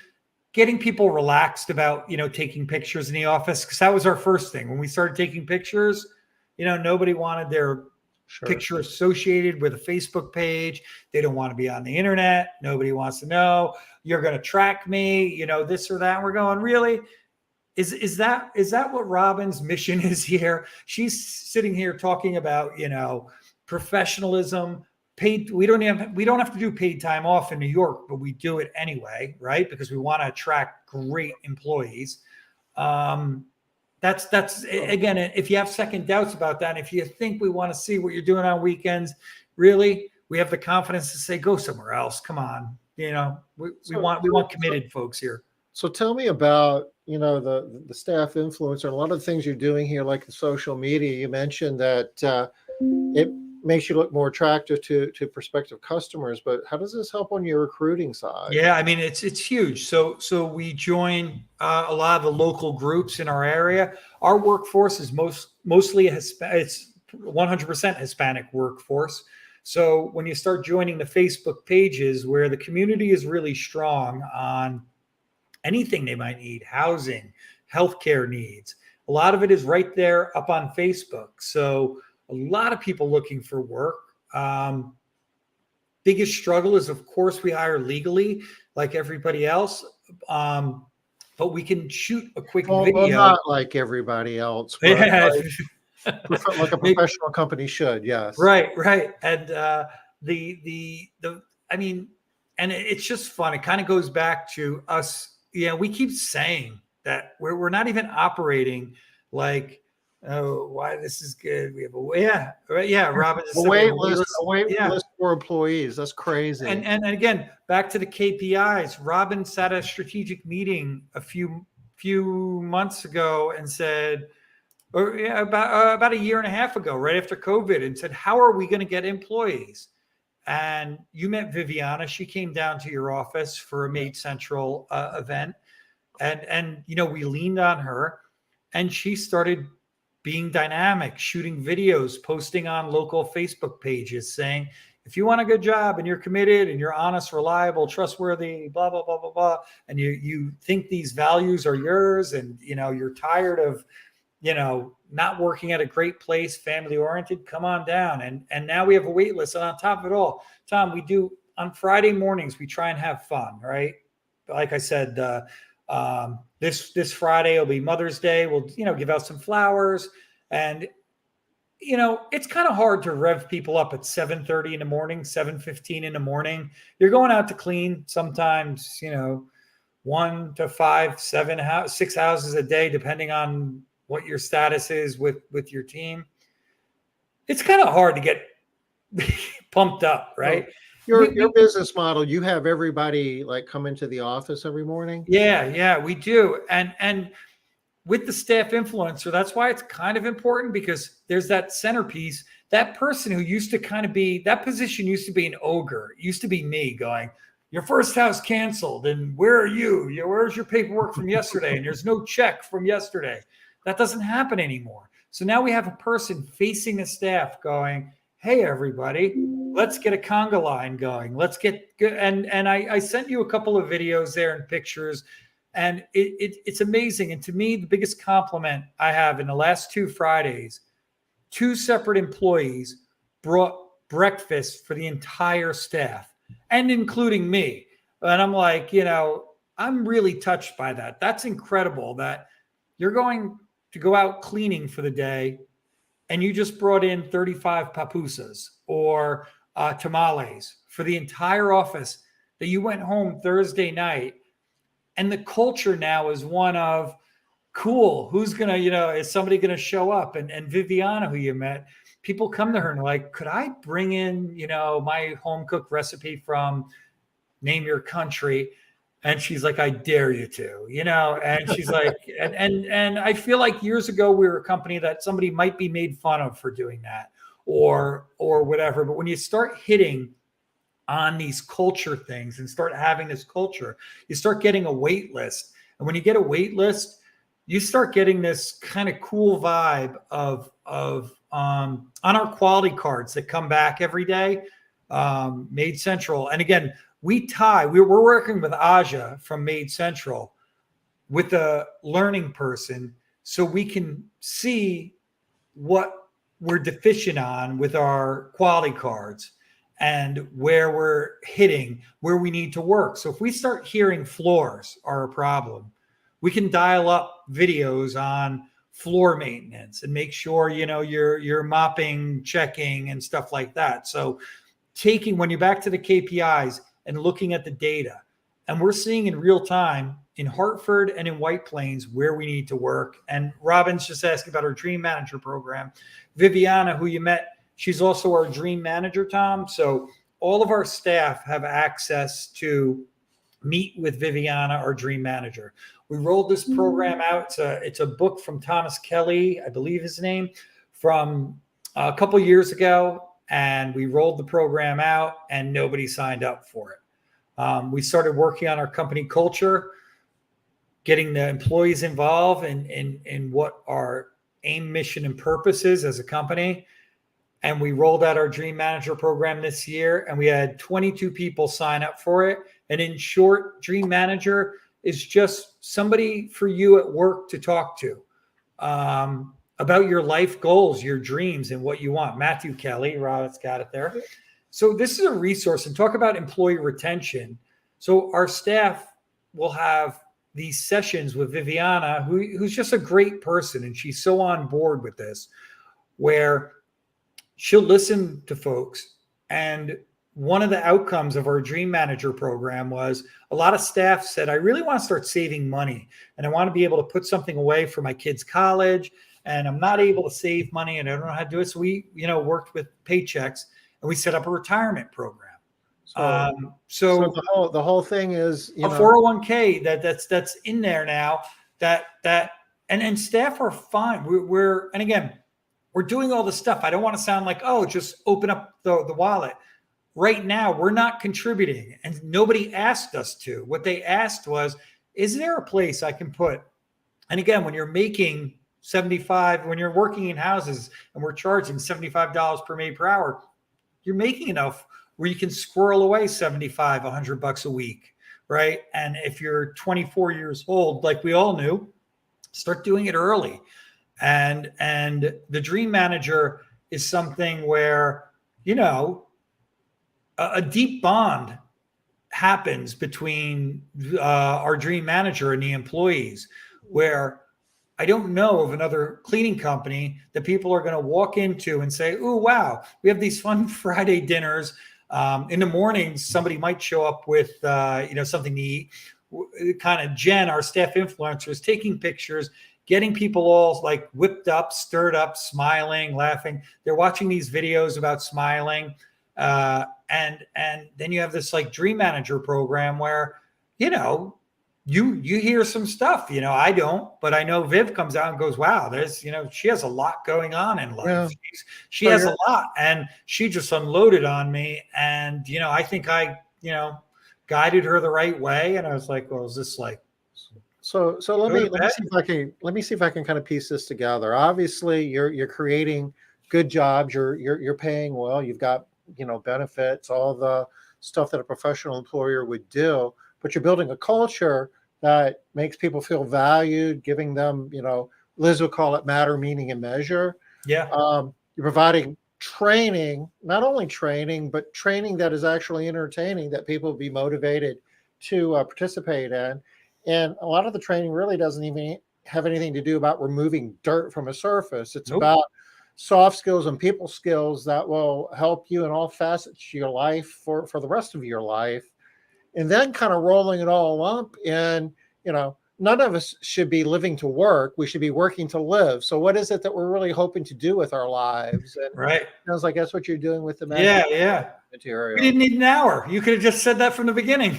getting people relaxed about, taking pictures in the office. Because that was our first thing. When we started taking pictures, nobody wanted their picture associated with a Facebook page. They don't want to be on the internet. Nobody wants to know you're going to track me, this or that. And we're going, really? Is that what Robin's mission is here? She's sitting here talking about, professionalism, paid. We don't have to do paid time off in New York, but we do it anyway, right? Because we want to attract great employees. That's again, if you have second doubts about that, if you think we want to see what you're doing on weekends, really, we have the confidence to say, go somewhere else. Come on. We want committed folks here. So tell me about the staff influencer, and a lot of the things you're doing here, like the social media, you mentioned that it makes you look more attractive to prospective customers. But how does this help on your recruiting side? Yeah, I mean it's huge. So we join a lot of the local groups in our area. Our workforce is mostly it's 100% Hispanic workforce. So when you start joining the Facebook pages where the community is really strong on anything they might need, housing, healthcare needs, a lot of it is right there up on Facebook. So a lot of people looking for work. Biggest struggle is, of course, we hire legally like everybody else, but we can shoot a quick video. Well, not like everybody else, but Yeah. like a professional company should. Yes. Right. And I mean, and it's just fun. It kind of goes back to us. Yeah, we keep saying that we're not even operating like, oh, why this is good. We have Robin. A wait list for employees. That's crazy. And again, back to the KPIs. Robin sat at a strategic meeting a few months ago and said, about a year and a half ago, right after COVID, and said, how are we going to get employees? And you met Viviana. She came down to your office for a MaidCentral event, and we leaned on her, and she started being dynamic, shooting videos, posting on local Facebook pages, saying, if you want a good job and you're committed and you're honest, reliable, trustworthy, blah, blah, blah, blah, blah, and you think these values are yours, and you're tired of not working at a great place, family oriented, come on down. And now we have a wait list. And on top of it all, Tom, we do on Friday mornings, we try and have fun, right? Like I said, this Friday will be Mother's Day. We'll, give out some flowers, and, it's kind of hard to rev people up at 7:30 in the morning, 7:15 in the morning. You're going out to clean sometimes, 1 to 5, 6 houses a day, depending on what your status is with your team. It's kind of hard to get pumped up, right? Your business model, you have everybody like come into the office every morning? Yeah, we do. And with the staff influencer, that's why it's kind of important, because there's that centerpiece, that person who used to kind of be, that position used to be an ogre. It used to be me going, your first house canceled, and where are you? Where's your paperwork from yesterday? And there's no check from yesterday. That doesn't happen anymore. So now we have a person facing the staff going, hey, everybody, let's get a conga line going. Let's get good. And I sent you a couple of videos there and pictures, and it's amazing. And to me, the biggest compliment I have in the last 2 Fridays, 2 separate employees brought breakfast for the entire staff, and including me. And I'm like, I'm really touched by that. That's incredible that you're going to go out cleaning for the day, and you just brought in 35 papusas or tamales for the entire office, that you went home Thursday night. And the culture now is one of, cool, who's going to, is somebody going to show up? And Viviana, who you met, people come to her and like, could I bring in, my home cooked recipe from name your country? And she's like, I dare you to, and she's like, and I feel like years ago we were a company that somebody might be made fun of for doing that or whatever. But when you start hitting on these culture things and start having this culture, you start getting a wait list. And when you get a wait list, you start getting this kind of cool vibe of on our quality cards that come back every day, MaidCentral. And again, we're working with Aja from MaidCentral with a learning person, so we can see what we're deficient on with our quality cards and where we're hitting, where we need to work. So if we start hearing floors are a problem, we can dial up videos on floor maintenance and make sure, you're mopping, checking, and stuff like that. So when you're back to the KPIs, and looking at the data, and we're seeing in real time in Hartford and in White Plains where we need to work. And Robin's just asking about our Dream Manager program. Viviana, who you met, she's also our Dream Manager, Tom. So all of our staff have access to Meet with Viviana, our dream manager. We rolled this program out. It's a book from Thomas Kelly, I believe his name, from a couple years ago. And we rolled the program out and nobody signed up for it. We started working on our company culture, getting the employees involved in what our aim, mission, and purpose is as a company. And we rolled out our dream manager program this year, and we had 22 people sign up for it. And in short, dream manager is just somebody for you at work to talk to about your life goals, your dreams, and what you want. Matthew Kelly, Rob's got it there. So this is a resource. And talk about employee retention. So our staff will have these sessions with Viviana, who's just a great person, and she's so on board with this, where she'll listen to folks. And one of the outcomes of our dream manager program was a lot of staff said, I really want to start saving money, and I want to be able to put something away for my kids' college, and I'm not able to save money and I don't know how to do it. So we, worked with paychecks and we set up a retirement program. So the whole thing is a 401k that's in there now and staff are fine. And again, we're doing all the stuff. I don't want to sound like, oh, just open up the wallet. Right now, we're not contributing, and nobody asked us to. What they asked was, is there a place I can put? And again, when you're making when you're working in houses and we're charging $75 per maid per hour, you're making enough where you can squirrel away $75, $100 a week, right? And if you're 24 years old, like we all knew, start doing it early. And the dream manager is something where, a deep bond happens between our dream manager and the employees, where I don't know of another cleaning company that people are going to walk into and say, oh, wow, we have these fun Friday dinners. In the mornings, somebody might show up with, something to eat. Kind of Jen, our staff influencer, is taking pictures, getting people all like whipped up, stirred up, smiling, laughing. They're watching these videos about smiling. And then you have this like dream manager program where, you hear some stuff, I don't, but I know Viv comes out and goes, wow, there's, she has a lot going on in life. Yeah. She has a lot, and she just unloaded on me. And, I think I, guided her the right way. And I was like, well, is this like, so let me see if I can kind of piece this together. Obviously you're creating good jobs. You're paying well, you've got, benefits, all the stuff that a professional employer would do, but you're building a culture that makes people feel valued, giving them, Liz would call it matter, meaning, and measure. Yeah. You're providing training, not only training, but training that is actually entertaining, that people will be motivated to participate in. And a lot of the training really doesn't even have anything to do about removing dirt from a surface. It's about soft skills and people skills that will help you in all facets of your life for the rest of your life. And then kind of rolling it all up. And, none of us should be living to work. We should be working to live. So what is it that we're really hoping to do with our lives? And right. It sounds like that's what you're doing with the material. We didn't need an hour. You could have just said that from the beginning.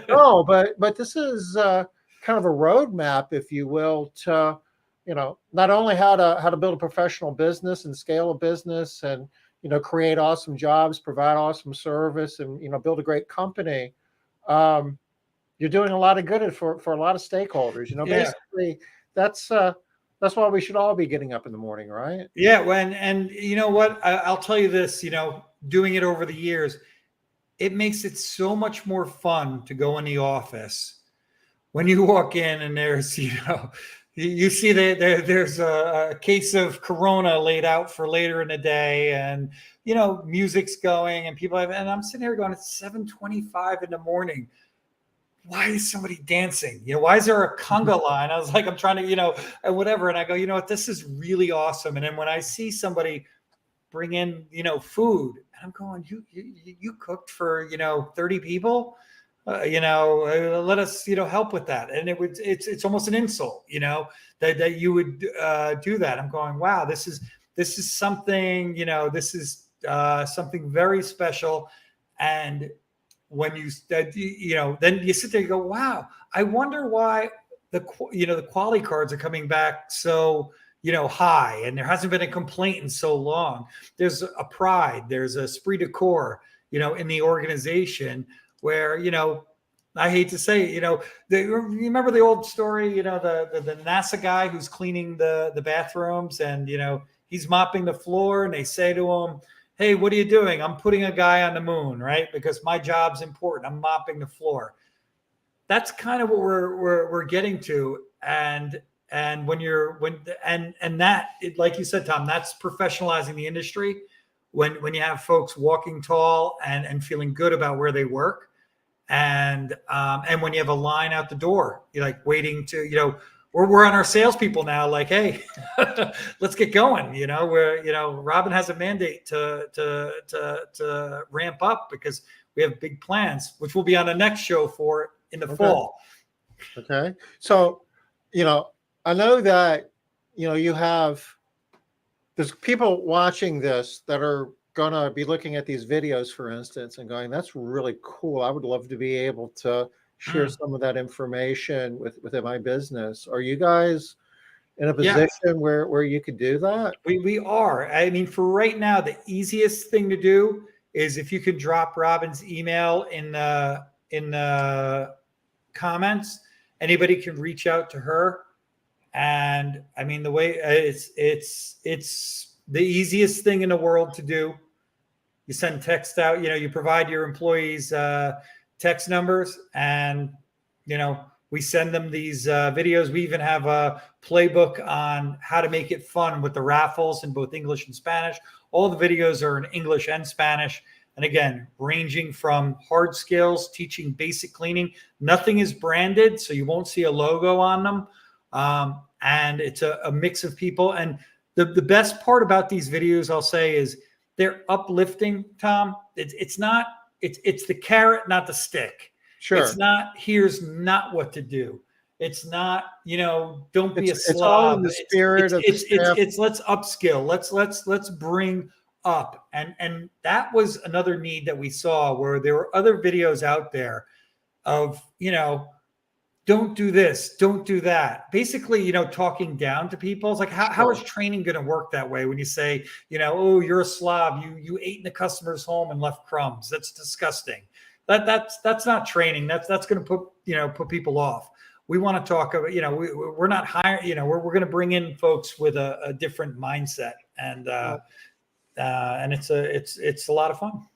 No, but this is kind of a roadmap, if you will, to, not only how to build a professional business and scale a business and, create awesome jobs, provide awesome service, and, build a great company. You're doing a lot of good for a lot of stakeholders. Basically that's why we should all be getting up in the morning, right? Yeah. And you know what? I'll tell you this, doing it over the years, it makes it so much more fun to go in the office when you walk in and there's, you see that there's a case of Corona laid out for later in the day, and, music's going and and I'm sitting here going, it's 7:25 in the morning. Why is somebody dancing? why is there a conga line? I was like, I'm trying to, and whatever. And I go, what, this is really awesome. And then when I see somebody bring in, food, and I'm going, you cooked for, 30 people, let us, help with that. And it's almost an insult, that you would do that. I'm going, wow, this is something, this is something very special. And when then you sit there, you go, wow, I wonder why the quality cards are coming back so, high, and there hasn't been a complaint in so long. There's a pride, there's a esprit de corps, in the organization where, I hate to say it, you remember the old story, the NASA guy who's cleaning the bathrooms, and, he's mopping the floor, and they say to him, hey, what are you doing? I'm putting a guy on the moon, right? Because my job's important. I'm mopping the floor. That's kind of what we're getting to. And like you said, Tom, that's professionalizing the industry. When you have folks walking tall and feeling good about where they work, and when you have a line out the door, you're like waiting to, we're on our salespeople now, like, hey, let's get going. Robin has a mandate to ramp up because we have big plans, which will be on the next show for it in the fall. Okay. So, I know that, there's people watching this that are going to be looking at these videos, for instance, and going, that's really cool. I would love to be able to share some of that information within my business. Are you guys in a position where you could do that? We are. I mean, for right now, the easiest thing to do is if you could drop Robin's email in the comments, anybody can reach out to her. And I mean, the way it's the easiest thing in the world to do. You send text out, you provide your employees text numbers, and, we send them these videos. We even have a playbook on how to make it fun with the raffles in both English and Spanish. All the videos are in English and Spanish. And again, ranging from hard skills, teaching basic cleaning. Nothing is branded, so you won't see a logo on them. And it's a mix of people. And the best part about these videos, I'll say, is they're uplifting, Tom. It's the carrot, not the stick. Sure. It's not, here's not what to do. It's not, don't be a slob. It's all in the spirit of it's let's upskill. Let's bring up. And that was another need that we saw, where there were other videos out there of, don't do this, don't do that. Basically, talking down to people. It's like, how is training going to work that way when you say, oh, you're a slob. You ate in the customer's home and left crumbs. That's disgusting. That's not training. That's going to put people off. We want to talk about, we're not hiring, we're going to bring in folks with a different mindset, and it's a lot of fun.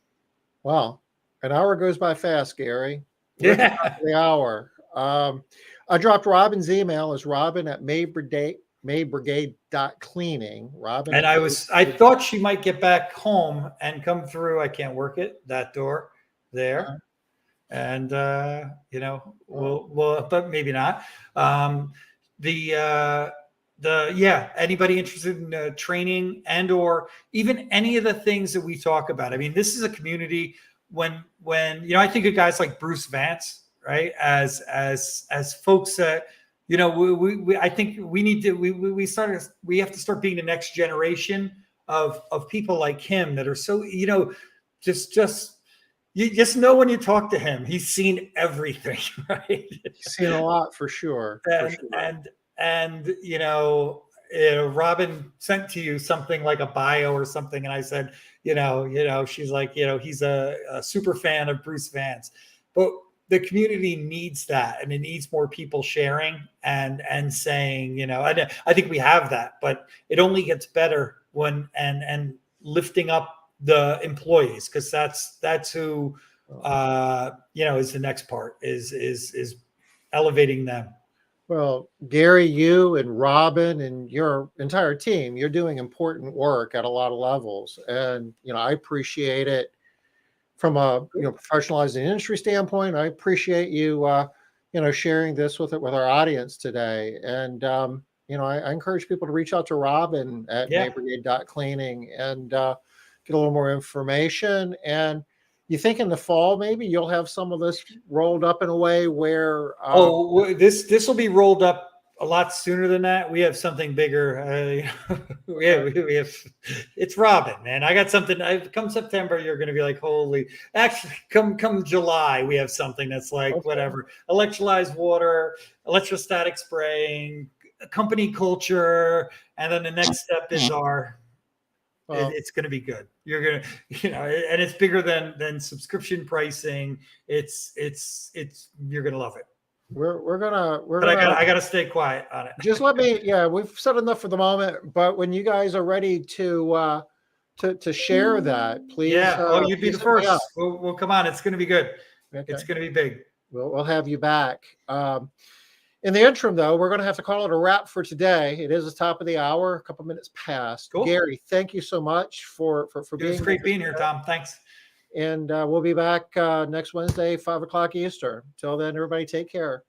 Wow. An hour goes by fast, Gary. Yeah. The hour. I dropped Robin's email as Robin@maidbrigade.cleaning. Robin. And I thought she might get back home and come through. I can't work it, that door there. And, but maybe not. Anybody interested in training and or even any of the things that we talk about. I mean, this is a community when I think of guys like Bruce Vance, right? As folks that, I think we have to start being the next generation of people like him that are so, you just know when you talk to him, he's seen everything, right? He's seen a lot for sure. And Robin sent to you something like a bio or something, and I said, she's like, he's a super fan of Bruce Vance, but the community needs that, and it needs more people sharing and saying, I think we have that, but it only gets better when and lifting up the employees, because that's who is the next part, is elevating them. Well, Gary, you and Robin and your entire team, you're doing important work at a lot of levels, and I appreciate it from a professionalizing industry standpoint. I appreciate you sharing this with our audience today, and I encourage people to reach out to Robin at maidbrigade.cleaning and get a little more information. And you think in the fall maybe you'll have some of this rolled up in a way where this will be rolled up a lot sooner than that. We have something bigger. We have, it's Robin, man. I got something. Come September, you're going to be like, holy. Actually, come July, we have something that's like whatever. Electrolyzed water, electrostatic spraying, company culture, and then the next step is our. It's going to be good. You're going to, and it's bigger than subscription pricing. It's you're going to love it. I gotta stay quiet on it. Just let me. Yeah, we've said enough for the moment. But when you guys are ready to share that, please. Yeah. You'd be the first. We'll come on. It's going to be good. Okay. It's going to be big. We'll have you back. In the interim, though, we're going to have to call it a wrap for today. It is the top of the hour, a couple minutes past. Cool. Gary, thank you so much for being here. It's great being here, Tom. Thanks. And we'll be back next Wednesday, 5 o'clock Eastern. Till then, everybody take care.